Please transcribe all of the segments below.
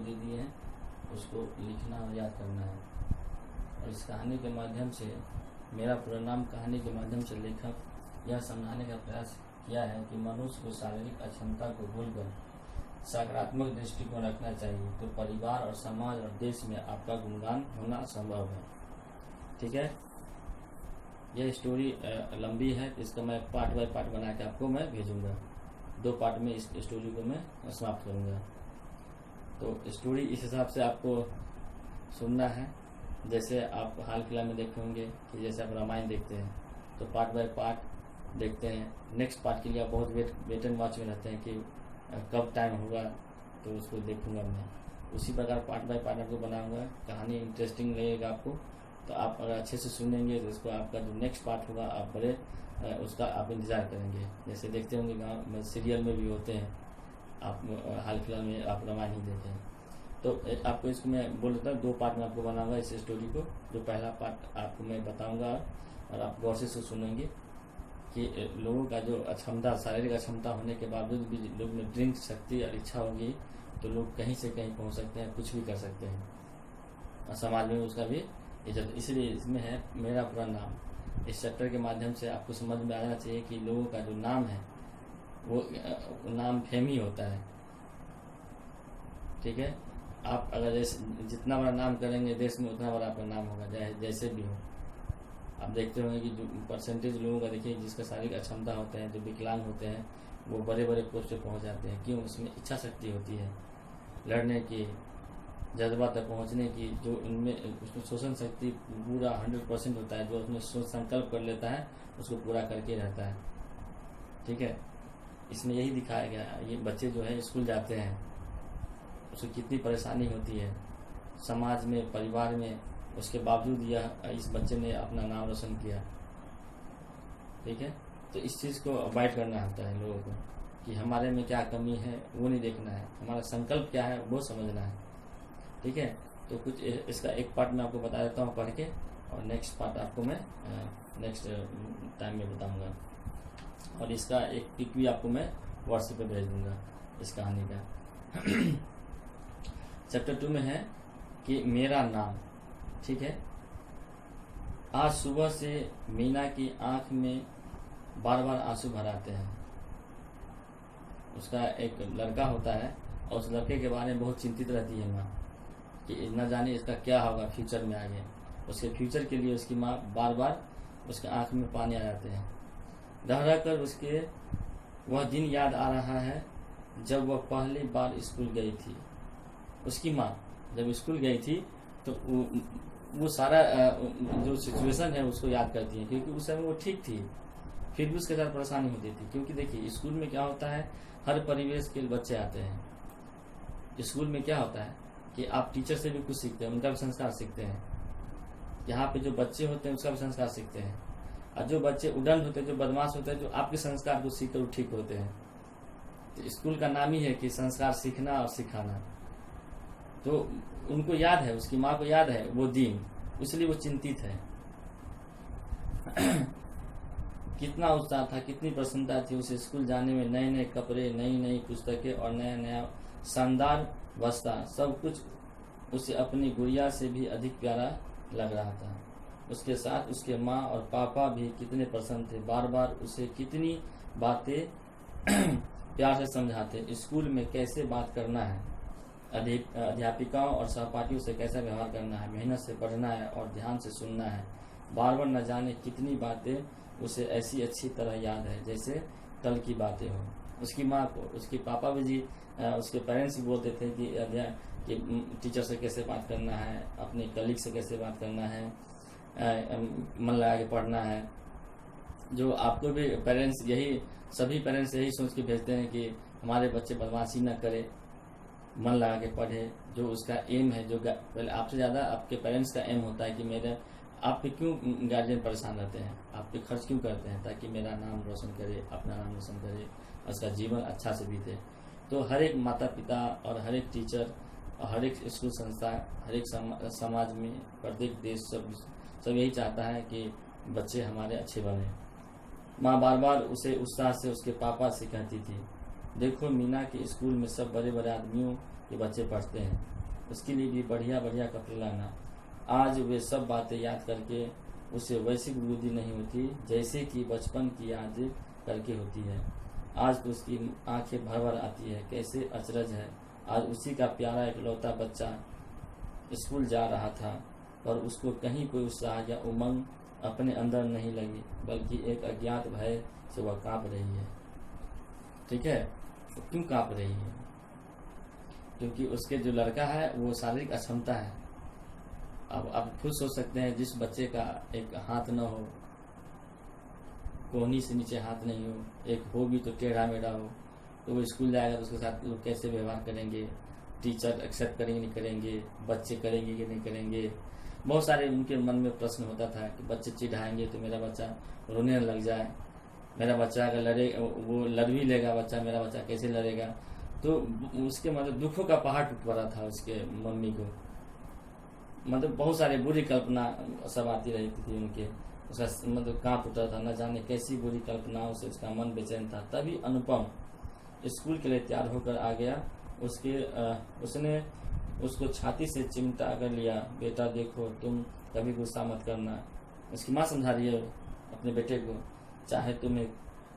दे दिए हैं, उसको लिखना और याद करना है। और इस कहानी के माध्यम से, मेरा पूरा नाम कहानी के माध्यम से लेखक यह समझाने का प्रयास किया है कि मनुष्य को शारीरिक अक्षमता को भूलकर सकारात्मक दृष्टिकोण रखना चाहिए, तो परिवार और समाज और देश में आपका गुणगान होना संभव है। ठीक है, यह स्टोरी लंबी है, इसका मैं पार्ट बाय पार्ट बना के आपको मैं भेजूंगा। 2 पार्ट में इस स्टोरी को मैं समाप्त करूंगा। तो स्टोरी इस हिसाब से आपको सुनना है, जैसे आप हाल फिलहाल में देखे होंगे कि जैसे आप रामायण देखते हैं तो पार्ट बाय पार्ट देखते हैं। नेक्स्ट पार्ट के लिए आप बहुत वेट एंड वॉच में रहते हैं कि कब टाइम होगा तो उसको देखूंगा मैं। उसी प्रकार पार्ट बाय पार्ट आपको बनाऊंगा। कहानी इंटरेस्टिंग लगेगा आपको, तो आप अगर अच्छे से सुनेंगे तो उसको आपका जो नेक्स्ट पार्ट होगा आप बड़े उसका आप इंतजार करेंगे। जैसे देखते होंगे गाँव में सीरियल में भी होते हैं, आप हाल फिलहाल में आप रामायण ही देखें। तो आपको इसको मैं बोल देता हूँ 2 पार्ट में आपको बनाऊंगा इस स्टोरी को। जो पहला पार्ट आपको मैं बताऊंगा और आप गौर से सुनेंगे कि लोगों का जो क्षमता, शारीरिक अक्षमता होने के बावजूद भी लोग में ड्रिंक शक्ति और इच्छा होगी तो लोग कहीं से कहीं पहुंच सकते हैं, कुछ भी कर सकते हैं और समाज में उसका भी इज्जत। इसलिए इसमें है मेरा पूरा नाम। इस चैप्टर के माध्यम से आपको समझ में आना चाहिए कि लोगों का जो नाम है वो नाम फेम ही होता है। ठीक है, आप अगर जितना बड़ा नाम करेंगे देश में उतना बड़ा आपका नाम होगा, चाहे जैसे भी हो। आप देखते होंगे कि जो परसेंटेज लोगों का देखिए जिसका शारीरिक अक्षमता होते हैं, जो विकलांग होते हैं, वो बड़े बड़े पोस्ट पे पहुंच जाते हैं। क्यों? उसमें इच्छा शक्ति होती है, लड़ने की, जज्बा तक पहुंचने की, जो उनमें उसमें शोषण शक्ति पूरा 100% होता है। जो उसमें सोच संकल्प कर लेता है उसको पूरा करके रहता है। ठीक है, इसमें यही दिखाया गया है। ये बच्चे जो है स्कूल जाते हैं, उसको कितनी परेशानी होती है समाज में, परिवार में, उसके बावजूद यह इस बच्चे ने अपना नाम रोशन किया। ठीक है, तो इस चीज़ को अवॉइड करना होता है लोगों को कि हमारे में क्या कमी है वो नहीं देखना है, हमारा संकल्प क्या है वो समझना है। ठीक है, तो कुछ इसका एक पार्ट मैं आपको बता देता हूँ पढ़ के, और नेक्स्ट पार्ट आपको मैं नेक्स्ट टाइम में बताऊँगा। और इसका एक पिक भी आपको मैं व्हाट्सएप पे भेज दूँगा इस कहानी का। चैप्टर 2 में है कि मेरा नाम। ठीक है, आज सुबह से मीना की आंख में बार बार आंसू भर आते हैं। उसका एक लड़का होता है और उस लड़के के बारे में बहुत चिंतित रहती है माँ कि न जाने इसका क्या होगा फ्यूचर में आगे। उसके फ्यूचर के लिए उसकी माँ बार बार उसके आंख में पानी आ जाते हैं। रह रह कर उसके वह दिन याद आ रहा है जब वह पहली बार स्कूल गई थी। उसकी माँ जब स्कूल गई थी तो वो सारा जो सिचुएशन है उसको याद करती है, क्योंकि उस समय वो ठीक थी, फिर भी उसके साथ परेशानी होती थी। क्योंकि देखिए स्कूल में क्या होता है, हर परिवेश के बच्चे आते हैं। स्कूल में क्या होता है कि आप टीचर से भी कुछ सीखते हैं, उनका भी संस्कार सीखते हैं। यहाँ पे जो बच्चे होते हैं उसका भी संस्कार सीखते हैं, और जो बच्चे उड़न होते हैं, जो बदमाश होते हैं, जो आपके संस्कार को सीख कर ठीक होते हैं। तो स्कूल का नाम ही है कि संस्कार सीखना और सिखाना। तो उनको याद है, उसकी माँ को याद है वो दिन, इसलिए वो चिंतित है। कितना उत्साह था, कितनी प्रसन्नता थी उसे स्कूल जाने में। नए नए कपड़े, नई नई पुस्तकें और नया नया शानदार बस्ता, सब कुछ उसे अपनी गुड़िया से भी अधिक प्यारा लग रहा था। उसके साथ उसके माँ और पापा भी कितने प्रसन्न थे, बार बार उसे कितनी बातें प्यार से समझाते। स्कूल में कैसे बात करना है, अध्यापिकाओं और सहपाठियों से कैसा व्यवहार करना है, मेहनत से पढ़ना है और ध्यान से सुनना है। बार बार न जाने कितनी बातें उसे ऐसी अच्छी तरह याद है जैसे कल की बातें हो। उसकी माँ को उसके पापा भी जी उसके पेरेंट्स भी बोलते थे कि टीचर से कैसे बात करना है, अपने कलीग से कैसे बात करना है, मन लगा के पढ़ना है। जो आपको भी पेरेंट्स सभी पेरेंट्स यही सोच के भेजते हैं कि हमारे बच्चे बदमाशी न करे, मन लगा के पढ़े। जो उसका एम है, जो पहले आपसे ज़्यादा आपके पेरेंट्स का एम होता है कि मेरे आप पे क्यों गार्जियन परेशान रहते हैं, आप पे खर्च क्यों करते हैं, ताकि मेरा नाम रोशन करे, अपना नाम रोशन करे, उसका जीवन अच्छा से बीते। तो हर एक माता पिता और हर एक टीचर और हर एक स्कूल संस्था, हर एक समाज में, प्रत्येक देश सब यही चाहता है कि बच्चे हमारे अच्छे बने। माँ बार बार उसे उत्साह से उसके पापा से कहती थी, देखो मीना के स्कूल में सब बड़े बड़े आदमियों कि बच्चे पढ़ते हैं, उसके लिए भी बढ़िया बढ़िया कपड़े लाना। आज वे सब बातें याद करके उसे वैसी गुदगुदी नहीं होती जैसे कि बचपन की याद करके होती है। आज तो उसकी आंखें भर भर आती है, कैसे अचरज है। आज उसी का प्यारा इकलौता बच्चा स्कूल जा रहा था, पर उसको कहीं कोई उत्साह या उमंग अपने अंदर नहीं लगी, बल्कि एक अज्ञात भय से वह कांप रही है। ठीक है, तो क्यों कांप रही है? क्योंकि उसके जो लड़का है वो शारीरिक अक्षमता है। अब आप खुद सोच सकते हैं, जिस बच्चे का एक हाथ न हो, कोहनी से नीचे हाथ नहीं हो, एक हो भी तो टेढ़ा मेढ़ा हो, तो वो स्कूल जाएगा तो उसके साथ लोग कैसे व्यवहार करेंगे, टीचर एक्सेप्ट करेंगे नहीं करेंगे, बच्चे करेंगे कि नहीं करेंगे। बहुत सारे उनके मन में प्रश्न होता था कि बच्चे चिढ़ाएंगे तो मेरा बच्चा रोने लग जाए, मेरा बच्चा अगर लड़े वो लड़ भी लेगा बच्चा, मेरा बच्चा कैसे लड़ेगा। तो उसके मतलब दुखों का पहाड़ टूट पड़ा था उसके मम्मी को। मतलब बहुत सारे बुरी कल्पना सब आती रहती थी उनके, उसका मतलब कांप उठा था, न जाने कैसी बुरी कल्पनाओं से उसका मन बेचैन था। तभी अनुपम स्कूल के लिए तैयार होकर आ गया। उसने उसको छाती से चिमटा कर लिया। बेटा देखो, तुम कभी गुस्सा मत करना। उसकी माँ समझा रही है अपने बेटे को, चाहे तुम्हें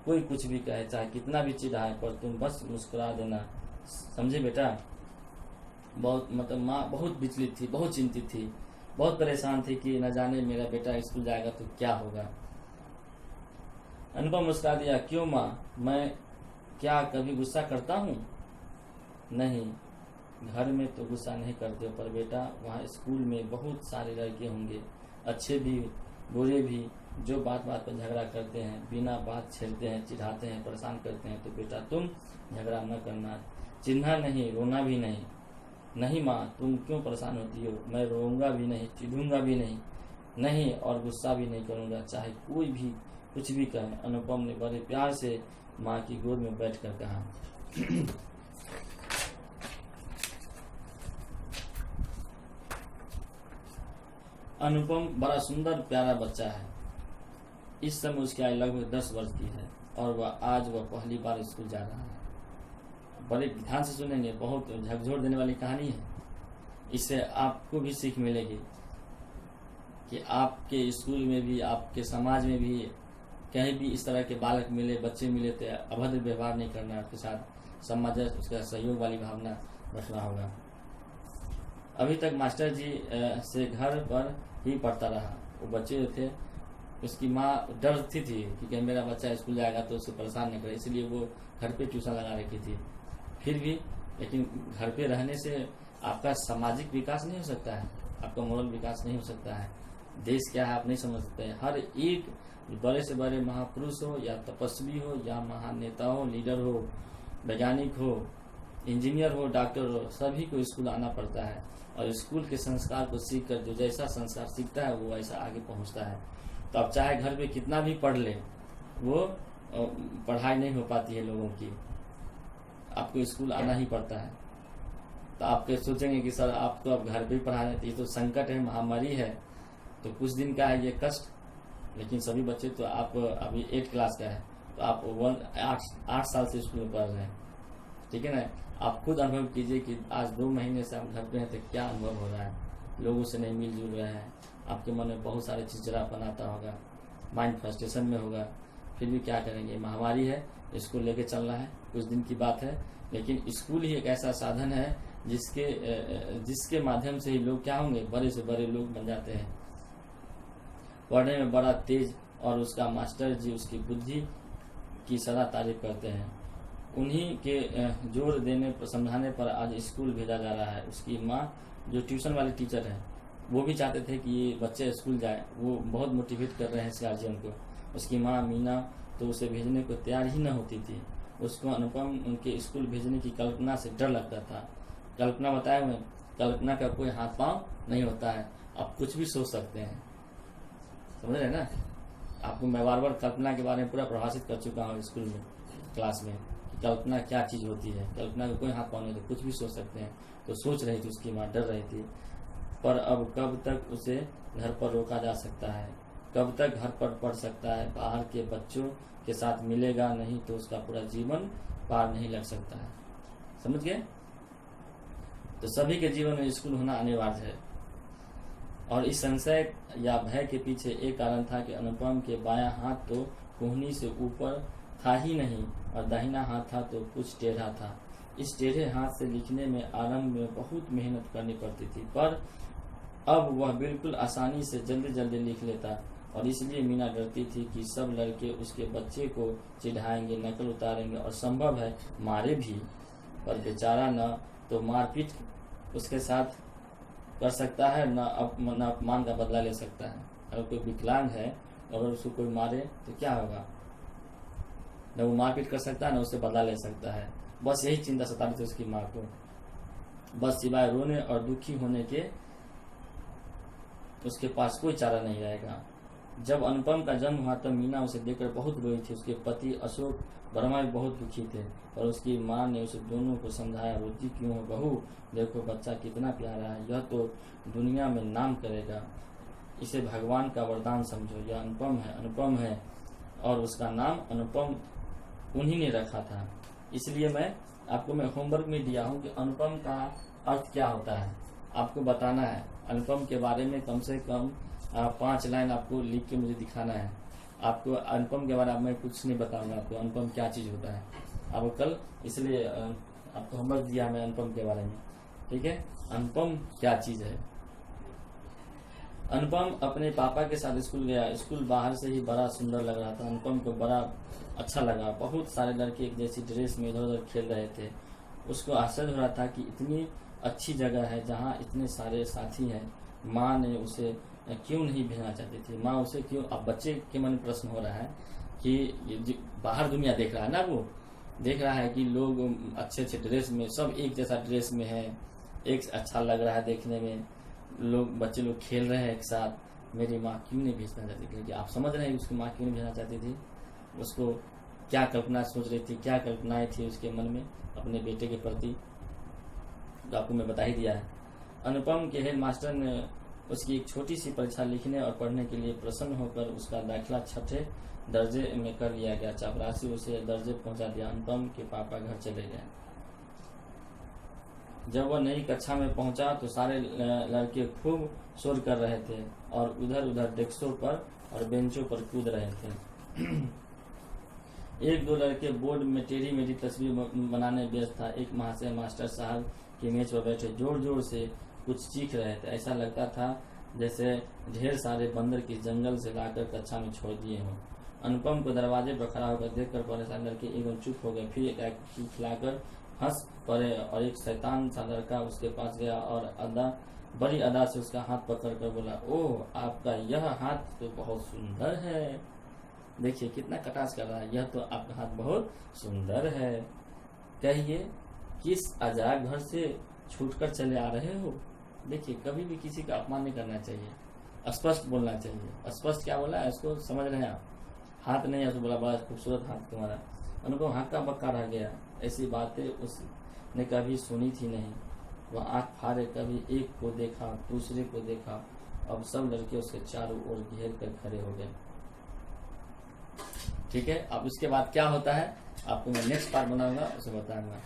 कोई कुछ भी कहे, चाहे कितना भी चिढ़ाए, पर तुम बस मुस्कुरा देना, समझे बेटा। बहुत मतलब माँ बहुत विचलित थी, बहुत चिंतित थी, बहुत परेशान थी कि न जाने मेरा बेटा स्कूल जाएगा तो क्या होगा। अनुपम मुस्कुरा दिया। क्यों माँ, मैं क्या कभी गुस्सा करता हूँ? नहीं, घर में तो गुस्सा नहीं करते हो, पर बेटा वहाँ स्कूल में बहुत सारे लड़के होंगे, अच्छे भी बुरे भी, जो बात बात पर झगड़ा करते हैं, बिना बात छेड़ते हैं, चिढ़ाते हैं, परेशान करते हैं। तो बेटा तुम झगड़ा न करना, चिढ़ना नहीं, रोना भी नहीं। नहीं माँ, तुम क्यों परेशान होती हो? मैं रोऊंगा भी नहीं, चिढ़ूंगा भी नहीं, नहीं और गुस्सा भी नहीं करूंगा, चाहे कोई भी कुछ भी कहे। अनुपम ने बड़े प्यार से माँ की गोद में बैठकर कहा। अनुपम बड़ा सुंदर प्यारा बच्चा है। इस समय उसकी आयु लगभग 10 वर्ष की है और आज वह पहली बार स्कूल जा रहा है। बड़े ध्यान से सुनेंगे, बहुत झकझोर देने वाली कहानी है। इससे आपको भी सीख मिलेगी कि आपके स्कूल में भी, आपके समाज में भी कहीं भी इस तरह के बालक मिले, बच्चे मिले तो अभद्र व्यवहार नहीं करना, उसके साथ सामंजस्य, उसका सहयोग वाली भावना रखना होगा। अभी तक मास्टर जी से घर पर ही पढ़ता रहा। वो बच्चे जो थे, उसकी माँ डरती थी कि कहीं मेरा बच्चा स्कूल जाएगा तो उसे परेशान न करे, इसलिए वो घर पे ट्यूशन लगा रखी थी। फिर भी लेकिन घर पे रहने से आपका सामाजिक विकास नहीं हो सकता है, आपका मोरल विकास नहीं हो सकता है। देश क्या है आप नहीं समझ सकते हैं। हर एक बड़े से बड़े महापुरुष हो या तपस्वी हो या महान नेता हो, लीडर हो, वैज्ञानिक हो, इंजीनियर हो, डॉक्टर हो, सभी को स्कूल आना पड़ता है और स्कूल के संस्कार को सीखकर जो जैसा संस्कार सीखता है वो ऐसा आगे पहुंचता है। तो अब चाहे घर में कितना भी पढ़ ले, वो पढ़ाई नहीं हो पाती है लोगों की, आपको स्कूल आना ही पड़ता है। तो आप सोचेंगे कि सर आप तो अब घर पे ही पढ़ा रहे थे, ये तो संकट है, महामारी है, तो कुछ दिन का है ये कष्ट। लेकिन सभी बच्चे तो आप अभी 8 क्लास का है तो आप 8 साल से स्कूल में पढ़ रहे हैं, ठीक है ना। आप खुद अनुभव कीजिए कि आज 2 महीने से आप घर पे हैं तो क्या अनुभव हो रहा है। लोगों से नहीं मिल जुल रहे हैं, आपके मन में बहुत सारे चिड़चिड़ापन आता होगा, माइंड फ्रस्ट्रेशन में होगा। फिर भी क्या करेंगे, महामारी है, इसको लेके चलना है, कुछ दिन की बात है। लेकिन स्कूल ही एक ऐसा साधन है जिसके माध्यम से ही लोग क्या होंगे, बड़े से बड़े लोग बन जाते हैं, पढ़ने में बड़ा तेज। और उसका मास्टर जी उसकी बुद्धि की सदा तारीफ करते हैं। उन्हीं के जोर देने पर, समझाने पर आज स्कूल भेजा जा रहा है। उसकी माँ जो ट्यूशन वाले टीचर हैं वो भी चाहते थे कि ये बच्चे स्कूल जाए, वो बहुत मोटिवेट कर रहे हैं इस गार्जियन को। उसकी माँ मीना तो उसे भेजने को तैयार ही न होती थी। उसको अनुपम उनके स्कूल भेजने की कल्पना से डर लगता था। कल्पना बताए हुए, कल्पना का कोई हाथ पांव नहीं होता है, आप कुछ भी सोच सकते हैं, समझ रहे ना। आपको मैं बार बार कल्पना के बारे में पूरा प्रभाषित कर चुका हूँ स्कूल में, क्लास में, कि कल्पना क्या चीज होती है। कल्पना का कोई हाथ पांव नहीं, तो कुछ भी सोच सकते हैं। तो सोच रही थी उसकी माँ, डर रही थी। पर अब कब तक उसे घर पर रोका जा सकता है, कब तक घर पर पढ़ सकता है। बाहर के बच्चों के साथ मिलेगा नहीं तो उसका पूरा जीवन पार नहीं लग सकता है, समझ गए। तो सभी के जीवन में स्कूल होना अनिवार्य है। और इस संशय या भय के पीछे एक कारण था कि अनुपम के बायां हाथ तो कोहनी से ऊपर था ही नहीं और दाहिना हाथ था तो कुछ टेढ़ा था। इस टेढ़े हाथ से लिखने में आरंभ में बहुत मेहनत करनी पड़ती थी, पर अब वह बिल्कुल आसानी से जल्दी जल्दी लिख लेता और इसलिए मीना डरती थी कि सब लड़के उसके बच्चे को चिढ़ाएंगे, नकल उतारेंगे और संभव है मारे भी। पर बेचारा न तो मारपीट उसके साथ कर सकता है, न अपमान का बदला ले सकता है। अगर कोई विकलांग है और अगर उसको कोई मारे तो क्या होगा? न वो मारपीट कर सकता है, न उससे बदला ले सकता है। बस यही चिंता सताती थी उसकी माँ को। बस सिवाय रोने और दुखी होने के उसके पास कोई चारा नहीं रहेगा। जब अनुपम का जन्म हुआ तब मीना उसे देखकर बहुत रोई थी। उसके पति अशोक वर्मा भी बहुत दुखी थे, पर उसकी माँ ने उसे दोनों को समझाया, रोती क्यों हो बहू, देखो बच्चा कितना प्यारा है, यह तो दुनिया में नाम करेगा, इसे भगवान का वरदान समझो। यह अनुपम है और उसका नाम अनुपम उन्हीं ने रखा था। इसलिए मैं होमवर्क में दिया हूँ कि अनुपम का अर्थ क्या होता है, आपको बताना है। अनुपम के बारे में कम से कम 5 लाइन आपको लिख के मुझे दिखाना है। आपको अनुपम के बारे में मैं कुछ नहीं बताऊंगा आपको अनुपम क्या चीज होता है। आपको कल इसलिए आपको होमवर्क दिया मैं अनुपम के बारे में, ठीक है। अनुपम क्या चीज है। अनुपम अपने पापा के साथ स्कूल गया। स्कूल बाहर से ही बड़ा सुंदर लग रहा था। अनुपम को बड़ा अच्छा लगा। बहुत सारे लड़के एक जैसी ड्रेस में इधर उधर खेल रहे थे। उसको आश्चर्य हो रहा था कि इतनी अच्छी जगह है जहाँ इतने सारे साथी हैं। माँ ने उसे क्यों नहीं भेजना चाहती थी, माँ उसे क्यों। अब बच्चे के मन में प्रश्न हो रहा है कि ये बाहर दुनिया देख रहा है ना, वो देख रहा है कि लोग अच्छे अच्छे ड्रेस में, सब एक जैसा ड्रेस में है, एक अच्छा लग रहा है देखने में, बच्चे लोग खेल रहे हैं एक साथ। मेरी माँ क्यों नहीं भेजना चाहती थी। लेकिन आप समझ रहे हैं उसकी माँ क्यों नहीं भेजना चाहती थी। उसको क्या कल्पना सोच रही थी, क्या कल्पनाएं थी उसके मन में अपने बेटे के प्रति, तो आपको मैं बता ही दिया है। अनुपम के हेड मास्टर ने उसकी एक छोटी सी परीक्षा लिखने और पढ़ने के लिए प्रसन्न होकर उसका दाखिला 6ठे दर्जे में कर लिया गया। चापरासी उसे दर्जे पहुंचा दिया। अनुपम के पापा घर चले गए। जब वह नई कक्षा में पहुंचा तो सारे लड़के खूब शोर कर रहे थे और उधर उधर डेस्कों पर और बेंचों पर कूद रहे थे। एक दो लड़के बोर्ड में टेढ़ी मेढ़ी तस्वीर बनाने व्यस्त था। एक महाशय मास्टर साहब की मेज पर बैठे जोर जोर से कुछ चीख रहे थे। ऐसा लगता था जैसे ढेर सारे बंदर किस जंगल से लाकर कक्षा में छोड़ दिए हों। अनुपम को दरवाजे पर खड़ा होकर देखकर परेशान लड़के एकदम चुप हो गए। फिर एक खिलाकर हंस पड़े और एक शैतान सा लड़का उसके पास गया और बड़ी अदा से उसका हाथ पकड़कर बोला, ओह, आपका यह हाथ तो बहुत सुंदर है। देखिए कितना कटाक्ष कर रहा है। यह तो आपका हाथ बहुत सुंदर है। कहिए किस अजायब घर से छूटकर चले आ रहे हो। देखिए कभी भी किसी का अपमान नहीं करना चाहिए, स्पष्ट बोलना चाहिए। स्पष्ट क्या बोला है इसको समझ रहे हैं आप। हाथ नहीं है तो बोला बड़ा खूबसूरत हाथ तुम्हारा। उनको हक्का बक्का रह गया। ऐसी बातें उसने कभी सुनी थी नहीं। वह आंख फाड़े कभी एक को देखा, दूसरे को देखा। अब सब लड़के उसके चारों ओर घेर कर खड़े हो गए। ठीक है, अब उसके बाद क्या होता है आपको मैं नेक्स्ट पार्ट बनाऊंगा, उसे बताऊंगा।